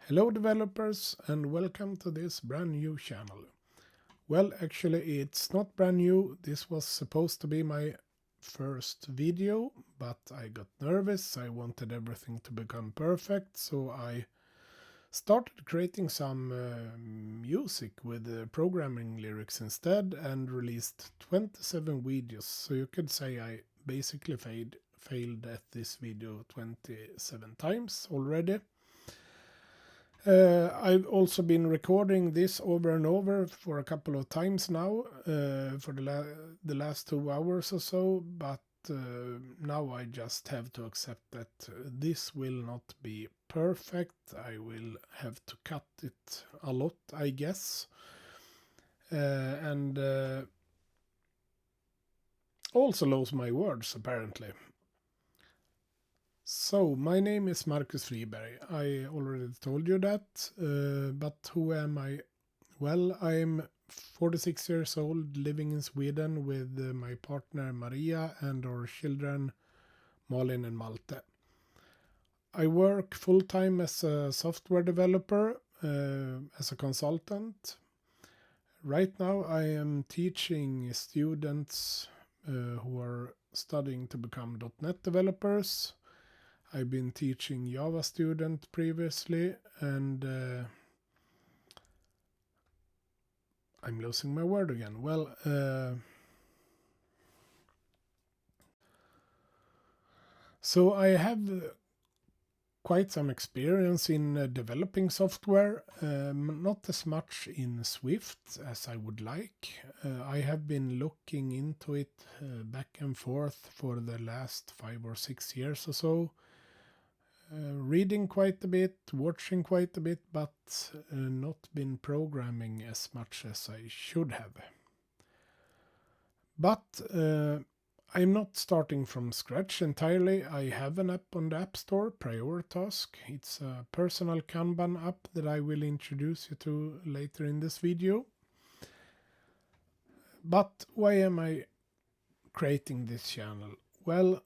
Hello developers and welcome to this brand new channel. Well, actually it's not brand new. This was supposed to be my first video, but I got nervous. I wanted everything to become perfect, so I started creating some music with programming lyrics instead and released 27 videos. So you could say I basically failed at this video 27 times already. I've also been recording this over and over for a couple of times now, for the last 2 hours or so, but now I just have to accept that this will not be perfect. I will have to cut it a lot, I guess. And also lose my words, apparently. So, my name is Marcus Friberg. I already told you that, but who am I? Well, I'm 46 years old, living in Sweden with my partner Maria and our children Malin and Malte. I work full-time as a software developer, as a consultant. Right now I am teaching students who are studying to become .NET developers. I've been teaching Java student previously, and I'm losing my word again. Well, so I have quite some experience in developing software, not as much in Swift as I would like. I have been looking into it back and forth for the last 5 or 6 years or so. Reading quite a bit, watching quite a bit, but not been programming as much as I should have. But I'm not starting from scratch entirely. I have an app on the AppStore, PrioriTask. It's a personal Kanban app that I will introduce you to later in this video. But why am I creating this channel? Well,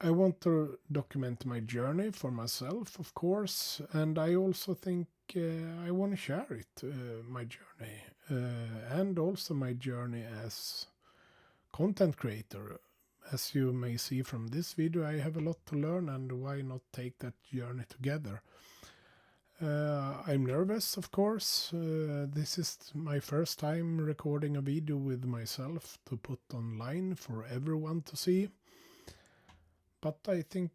I want to document my journey for myself, of course, and I also think I want to share it, my journey, and also my journey as content creator. As you may see from this video, I have a lot to learn, and why not take that journey together? I'm nervous, of course. This is my first time recording a video with myself to put online for everyone to see. But I think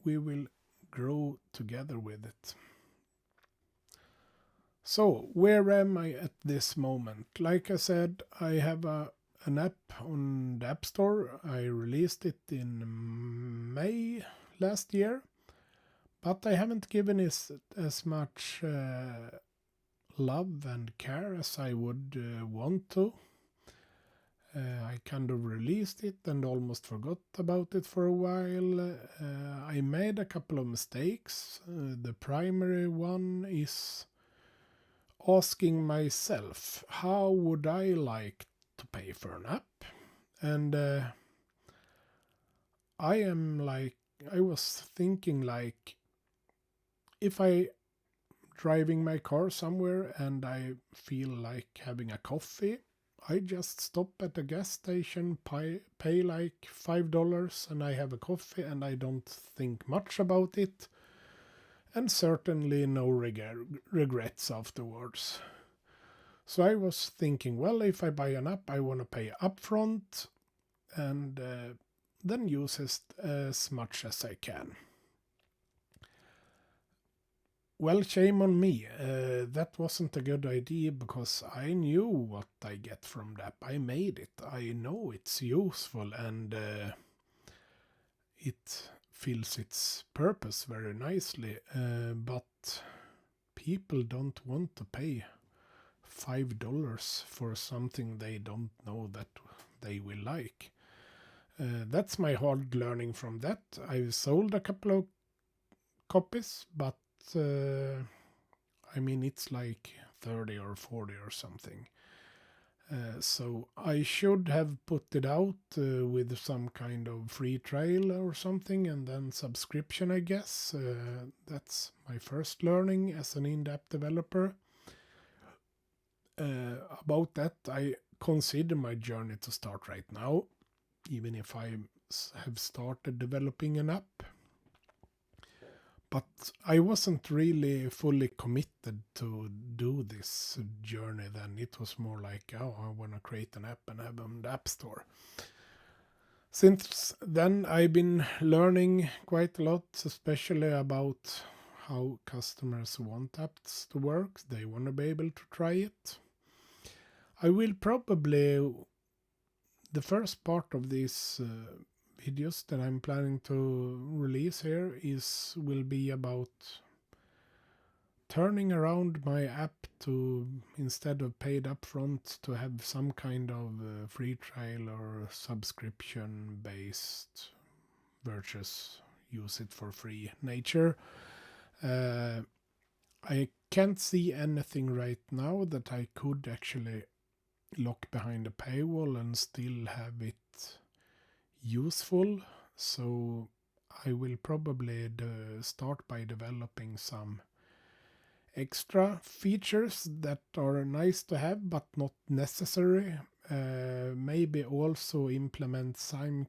we will grow together with it. So, where am I at this moment? Like I said, I have an app on the App Store. I released it in May last year, but I haven't given it as much love and care as I would want to. I kind of released it and almost forgot about it for a while. I made a couple of mistakes. The primary one is asking myself, how would I like to pay for an app? And I was thinking like, if I driving my car somewhere and I feel like having a coffee, I just stop at a gas station, pay like $5 and I have a coffee and I don't think much about it. And certainly no regrets afterwards. So I was thinking, well, if I buy an app, I want to pay upfront and then use it as much as I can. Well, shame on me. That wasn't a good idea because I knew what I get from the app. I made it. I know it's useful and it fills its purpose very nicely. But people don't want to pay $5 for something they don't know that they will like. That's my hard learning from that. I've sold a couple of copies, but I mean, it's like 30 or 40 or something. So I should have put it out with some kind of free trial or something, and then subscription, I guess. That's my first learning as an in-app developer. About that, I consider my journey to start right now, even if I have started developing an app. But I wasn't really fully committed to do this journey then. It was more like, oh, I want to create an app and have an AppStore. Since then, I've been learning quite a lot, especially about how customers want apps to work. They want to be able to try it. I will probably, the first part of these videos that I'm planning to release here will be about turning around my app to, instead of paid upfront, to have some kind of free trial or subscription based versus use it for free nature. I can't see anything right now that I could actually lock behind a paywall and still have it useful, so I will probably start by developing some extra features that are nice to have but not necessary. Maybe also implement some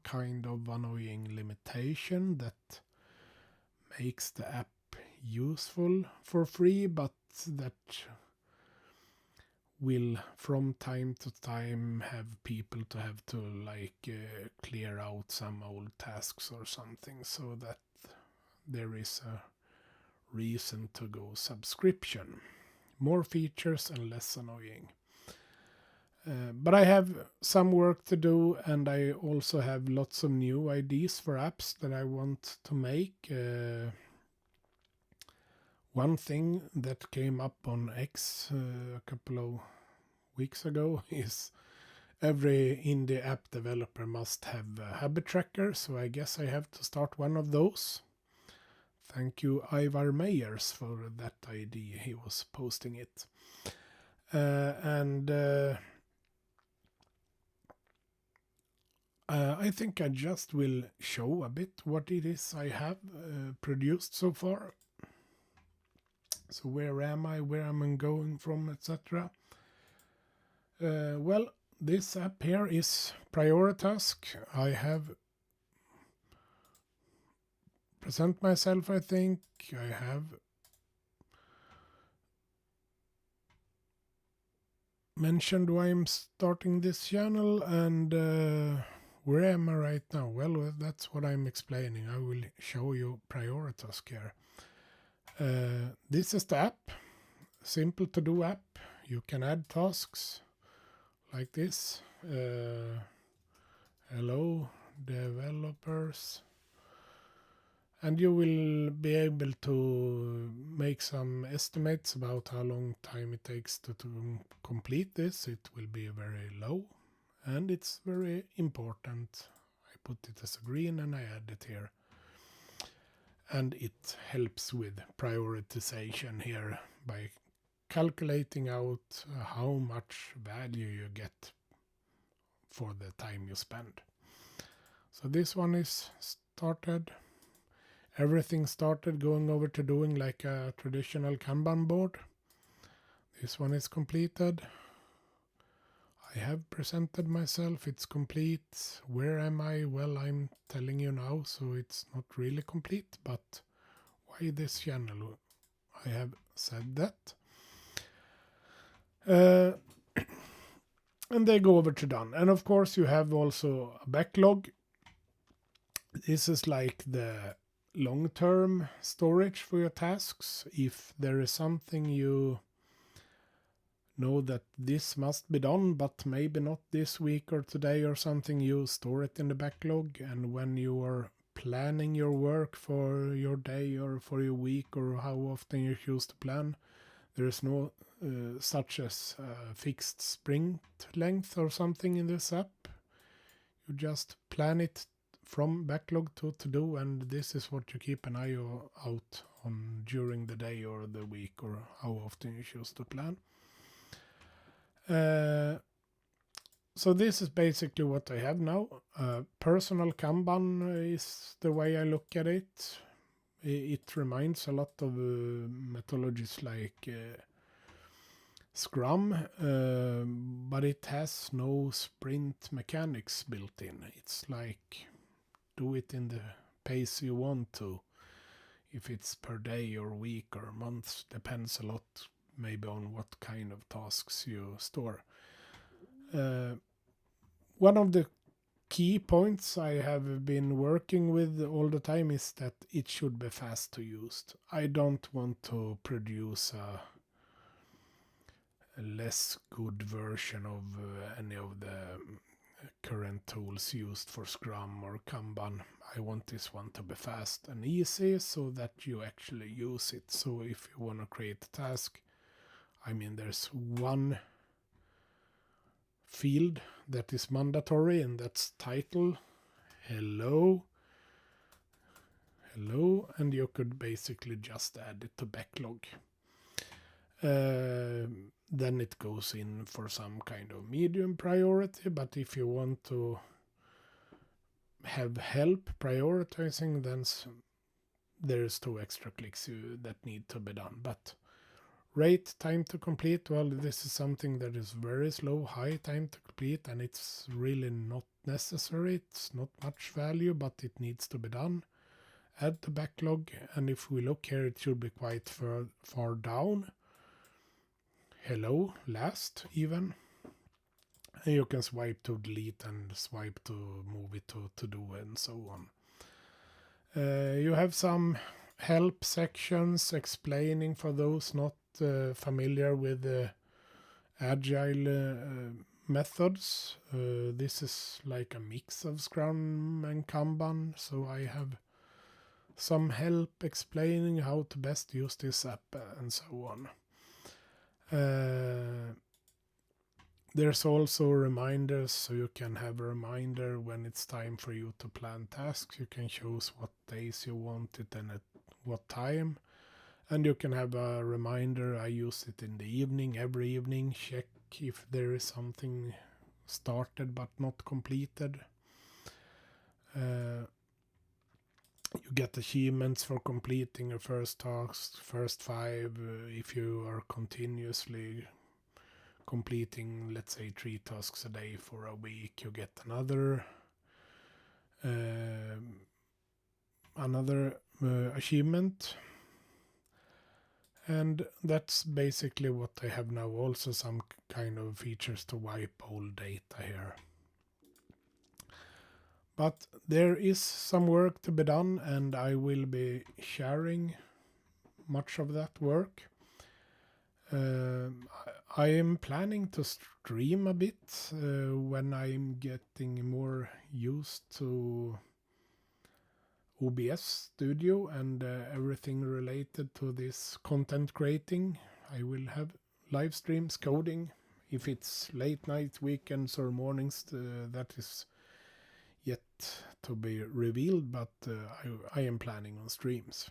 kind of annoying limitation that makes the app useful for free, but that will from time to time have people to have to clear out some old tasks or something, so that there is a reason to go subscription. More features and less annoying. But I have some work to do, and I also have lots of new ideas for apps that I want to make. One thing that came up on X a couple of weeks ago is every indie app developer must have a habit tracker, so I guess I have to start one of those. Thank you, Ivar Meyers, for that idea. He was posting it. I think I just will show a bit what it is I have produced so far. So where am I, where am I going from, etc. Well, this app here is PrioriTask. I have present myself, I think. I have mentioned why I'm starting this channel, and where am I right now? Well, that's what I'm explaining. I will show you PrioriTask here. This is the app. Simple to do app. You can add tasks like this. Hello, developers. And you will be able to make some estimates about how long time it takes to complete this. It will be very low, and it's very important. I put it as a green and I add it here. And it helps with prioritization here by calculating out how much value you get for the time you spend. So this one is started. Everything started going over to doing like a traditional Kanban board. This one is completed. I have presented myself. It's complete. Where am I? Well, I'm telling you now, so it's not really complete. But why this channel? I have said that. And they go over to done. And of course, you have also a backlog. This is like the long-term storage for your tasks. If there is something you know that this must be done, but maybe not this week or today or something, you store it in the backlog. And when you are planning your work for your day or for your week or how often you choose to plan, there is no such as fixed sprint length or something in this app. You just plan it from backlog to do, and this is what you keep an eye out on during the day or the week or how often you choose to plan. So this is basically what I have now. Personal Kanban is the way I look at it. It reminds a lot of methodologies like Scrum, but it has no sprint mechanics built in. It's like do it in the pace you want to. If it's per day or week or month, depends a lot maybe on what kind of tasks you store. One of the key points I have been working with all the time is that it should be fast to use. I don't want to produce a less good version of any of the current tools used for Scrum or Kanban. I want this one to be fast and easy so that you actually use it. So if you want to create a task, I mean, there's one field that is mandatory, and that's title. Hello, and you could basically just add it to backlog. Then it goes in for some kind of medium priority, but if you want to have help prioritizing, then there's 2 extra clicks that need to be done. But rate time to complete, well, this is something that is very slow, high time to complete, and it's really not necessary. It's not much value, but it needs to be done. Add to backlog, and if we look here, it should be quite far down. Hello, last even. And you can swipe to delete and swipe to move it to do and so on. You have some help sections explaining for those not familiar with agile methods. This is like a mix of Scrum and Kanban, so I have some help explaining how to best use this app and so on. There's also reminders, so you can have a reminder when it's time for you to plan tasks. You can choose what days you want it and at what time. And you can have a reminder. I use it in the evening, every evening. Check if there is something started but not completed. You get achievements for completing your first task, first 5. If you are continuously completing, let's say, 3 tasks a day for a week, you get another achievement. And that's basically what I have now. Also some kind of features to wipe old data here. But there is some work to be done, and I will be sharing much of that work. I am planning to stream a bit when I'm getting more used to OBS Studio and everything related to this content creating. I will have live streams coding. If it's late night, weekends or mornings, that is yet to be revealed, but I am planning on streams.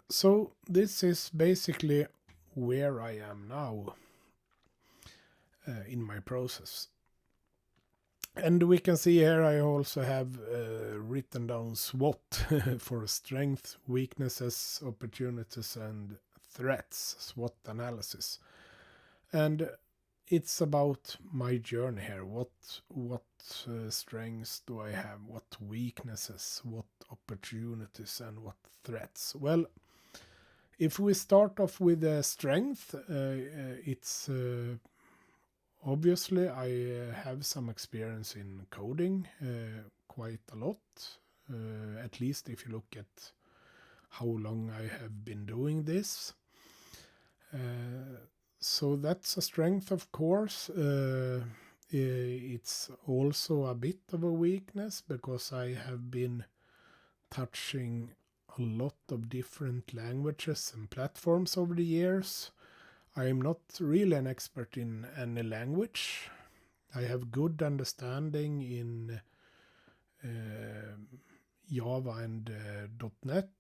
So this is basically where I am now in my process. And we can see here I also have written down SWOT for strengths, weaknesses, opportunities and threats, SWOT analysis. And it's about my journey here. What strengths do I have? What weaknesses? What opportunities and what threats? Well, if we start off with a strength, it's obviously I have some experience in coding, quite a lot. At least if you look at how long I have been doing this. So that's a strength, of course. It's also a bit of a weakness because I have been touching a lot of different languages and platforms over the years. I am not really an expert in any language. I have good understanding in Java and .NET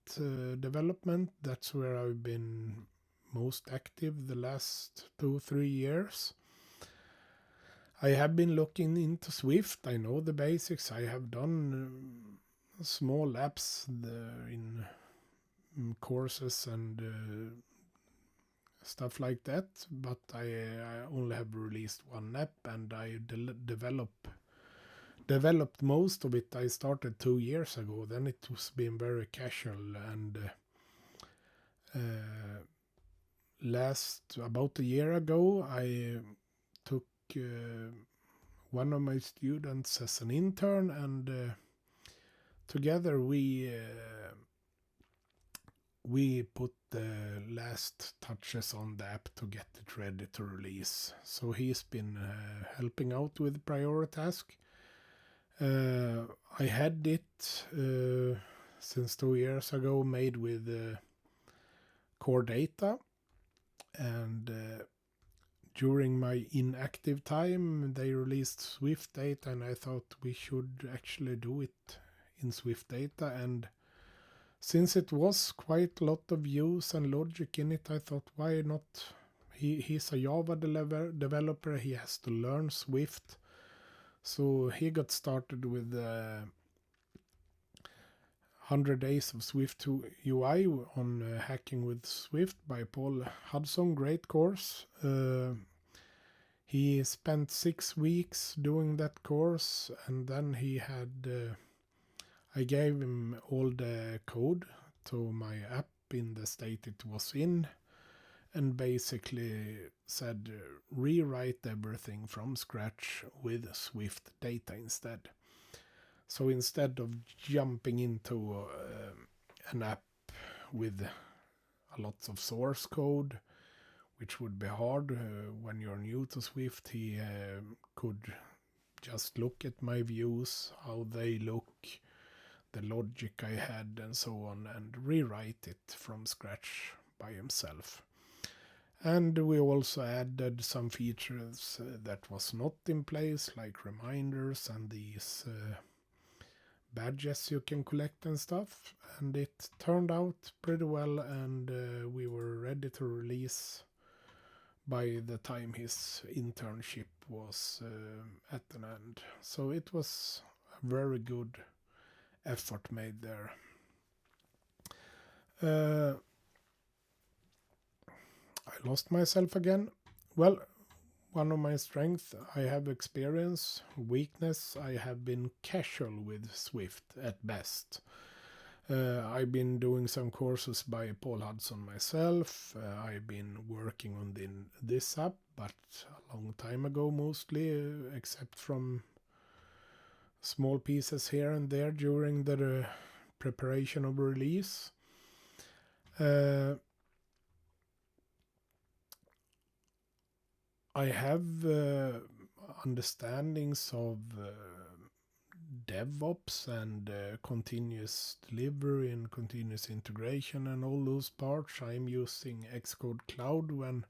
development. That's where I've been most active the last 2-3 years. I have been looking into Swift. I know the basics. I have done small apps in courses and stuff like that, but I only have released one app, and I developed most of it. I started 2 years ago. Then it was been very casual, and about a year ago I took one of my students as an intern, and together we put the last touches on the app to get it ready to release. So he's been helping out with PrioriTask. I had it since 2 years ago, made with core data, and during my inactive time they released Swift data, and I thought we should actually do it in Swift data. And since it was quite a lot of use and logic in it, I thought, why not? He's a Java developer, he has to learn Swift. So he got started with 100 Days of Swift UI on Hacking with Swift by Paul Hudson. Great course. He spent 6 weeks doing that course, and then he had... I gave him all the code to my app in the state it was in, and basically said rewrite everything from scratch with Swift data instead. So instead of jumping into an app with lots of source code, which would be hard when you're new to Swift, he could just look at my views, how they look, the logic I had, and so on, and rewrite it from scratch by himself. And we also added some features that was not in place, like reminders and these badges you can collect and stuff. And it turned out pretty well, and we were ready to release by the time his internship was at an end. So it was a very good effort made there. I lost myself again. Well, one of my strengths, I have experience. Weakness, I have been casual with Swift at best. I've been doing some courses by Paul Hudson myself. I've been working on this app, but a long time ago mostly, except from small pieces here and there during the preparation of release. I have understandings of DevOps and continuous delivery and continuous integration and all those parts. I'm using Xcode Cloud when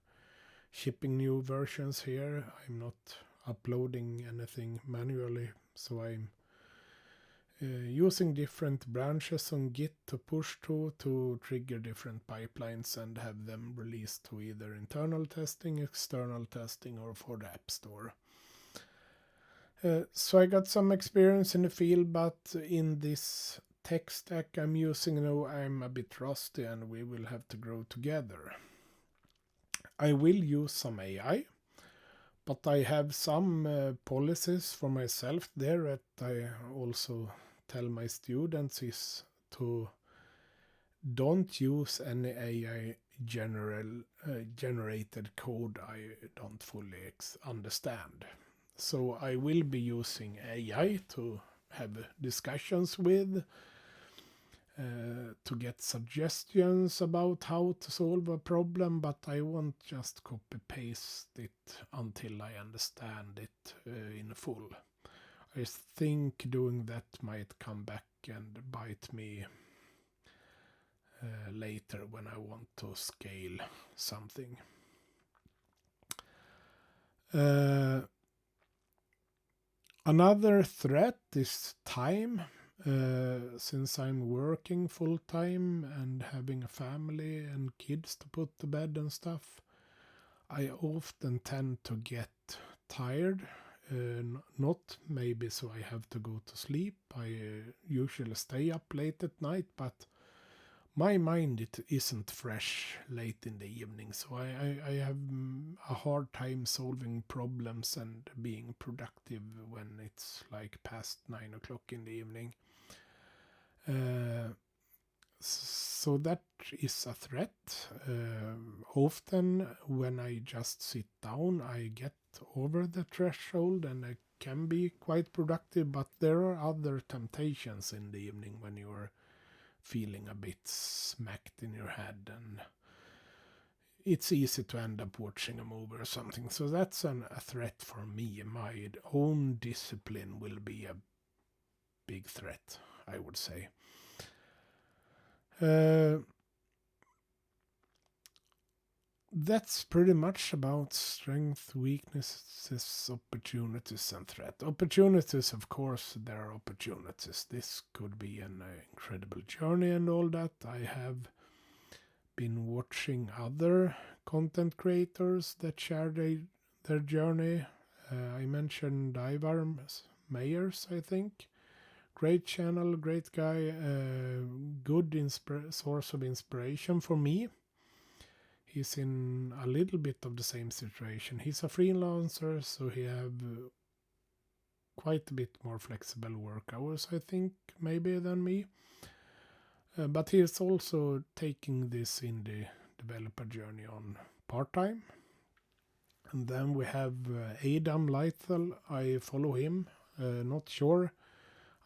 shipping new versions here. I'm not uploading anything manually, so I'm using different branches on Git to push to trigger different pipelines and have them released to either internal testing, external testing, or for the AppStore. So I got some experience in the field, but in this tech stack I'm using now, I'm a bit rusty, and we will have to grow together. I will use some AI, but I have some policies for myself there that I also tell my students is to don't use any AI generated code I don't fully understand. So I will be using AI to have discussions with, to get suggestions about how to solve a problem, but I won't just copy paste it until I understand it in full. I think doing that might come back and bite me later when I want to scale something. Another threat is time Since I'm working full time and having a family and kids to put to bed and stuff, I often tend to get tired. Not maybe so I have to go to sleep. I usually stay up late at night, but my mind it isn't fresh late in the evening, so I have a hard time solving problems and being productive when it's like past 9 o'clock in the evening. So that is a threat. Often when I just sit down, I get over the threshold and I can be quite productive, but there are other temptations in the evening when you're feeling a bit smacked in your head, and it's easy to end up watching a movie or something. So that's a threat for me. My own discipline will be a big threat, I would say. That's pretty much about strength, weaknesses, opportunities, and threat. Opportunities, of course, there are opportunities. This could be an incredible journey and all that. I have been watching other content creators that share their journey. I mentioned Ivar Meyers, I think. Great channel, great guy, good source of inspiration for me. He's in a little bit of the same situation. He's a freelancer, so he have quite a bit more flexible work hours, I think, maybe than me. But he is also taking this indie developer journey on part-time. And then we have Adam Lythel. I follow him. Not sure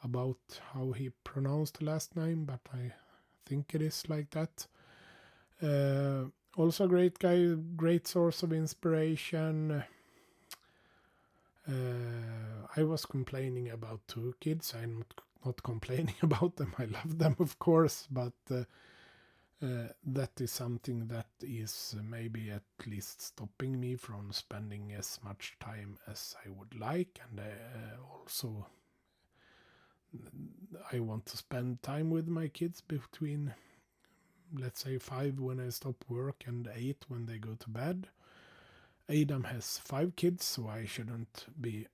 about how he pronounced the last name, but I think it is like that. Also a great guy, great source of inspiration. I was complaining about 2 kids. I'm not complaining about them. I love them, of course, but that is something that is maybe at least stopping me from spending as much time as I would like. And also I want to spend time with my kids between, let's say, 5 when I stop work and 8 when they go to bed. Adam has 5 kids, so I shouldn't be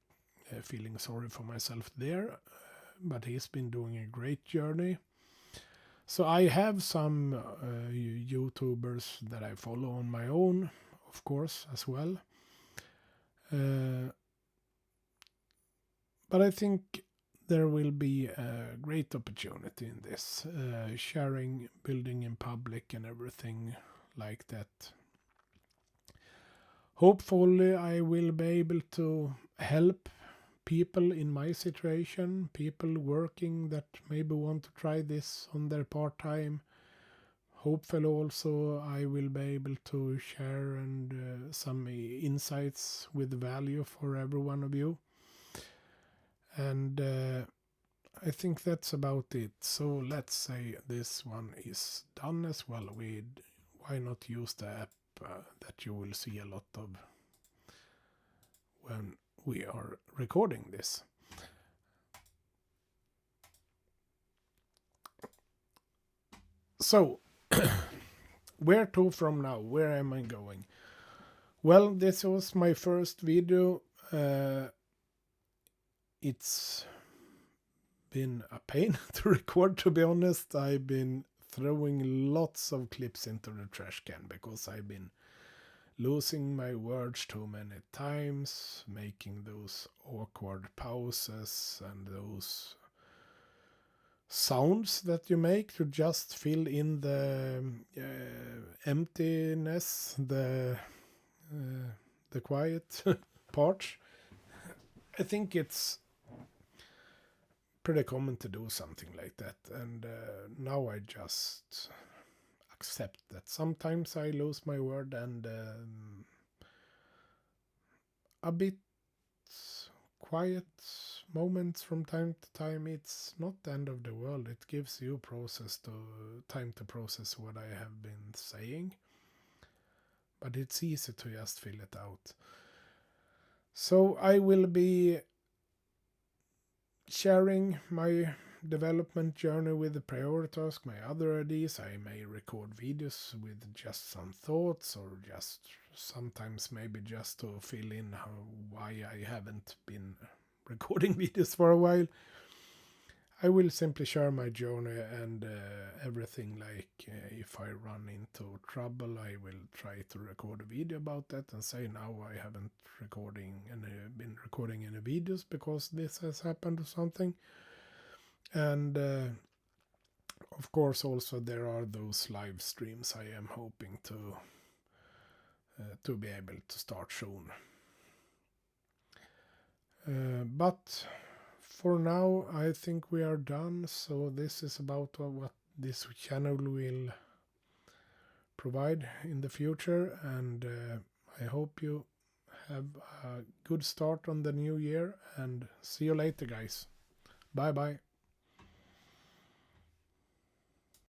feeling sorry for myself there. But he's been doing a great journey. So I have some YouTubers that I follow on my own, of course, as well. But I think there will be a great opportunity in this, sharing, building in public and everything like that. Hopefully I will be able to help people in my situation, people working that maybe want to try this on their part-time. Hopefully also I will be able to share and some insights with value for every one of you. And I think that's about it. So let's say this one is done as well. Why not use the app that you will see a lot of when we are recording this. So, where to from now? Where am I going? Well, this was my first video. It's been a pain to record, to be honest. I've been throwing lots of clips into the trash can because I've been losing my words too many times, making those awkward pauses and those sounds that you make to just fill in the emptiness, the quiet part. I think it's pretty common to do something like that, and now I just accept that sometimes I lose my word, and a bit quiet moments from time to time. It's not the end of the world. It gives you time to process what I have been saying, but it's easy to just fill it out. So I will be sharing my development journey with the PrioriTask, my other ideas. I may record videos with just some thoughts, or just sometimes maybe just to fill in why I haven't been recording videos for a while. I will simply share my journey and everything, like if I run into trouble, I will try to record a video about that and say now I haven't been recording any videos because this has happened or something. And of course also there are those live streams I am hoping to be able to start soon. But for now, I think we are done. So this is about what this channel will provide in the future. And I hope you have a good start on the new year. And see you later, guys. Bye bye.